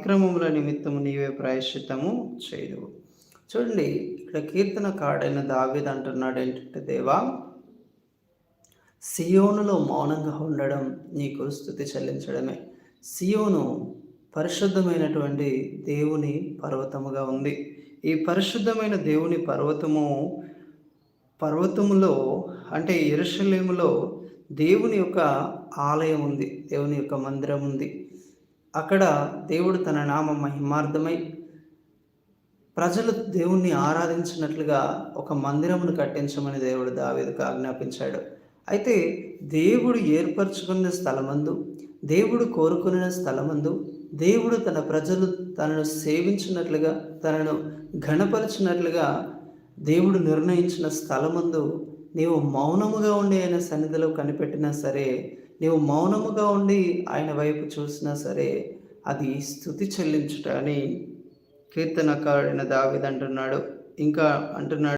అతిక్రమముల నిమిత్తము నీవే ప్రాయశ్చిత్తము చేయుదువు. చూడండి, ఇక్కడ కీర్తనకారుడైన దావీదు అంటున్నాడు ఏంటంటే, దేవా, సియోనులో మౌనంగా ఉండడం నీకు స్తుతి చెల్లించడమే. సియోను పరిశుద్ధమైనటువంటి దేవుని పర్వతముగా ఉంది. ఈ పరిశుద్ధమైన దేవుని పర్వతములో అంటే యెరూషలేములో దేవుని యొక్క ఆలయం ఉంది. దేవుని యొక్క మందిరం ఉంది. అక్కడ దేవుడు తన నామ మహిమార్థమై ప్రజలు దేవుణ్ణి ఆరాధించినట్లుగా ఒక మందిరమును కట్టించమని దేవుడు దావీదుకు ఆజ్ఞాపించాడు. అయితే దేవుడు ఏర్పరచుకున్న స్థలమందు, దేవుడు కోరుకున్న స్థలమందు, దేవుడు తన ప్రజలు తనను సేవించినట్లుగా, తనను ఘనపరచినట్లుగా దేవుడు నిర్ణయించిన స్థలమందు నీవు మౌనముగా ఉండి ఆయన సన్నిధిలో కనిపెట్టినా సరే, నీవు మౌనముగా ఉండి ఆయన వైపు చూసినా సరే, అది స్తుతి చెల్లించుట అని కీర్తనకారుడైన దావీదు అంటున్నాడు. ఇంకా అంటున్నాడు,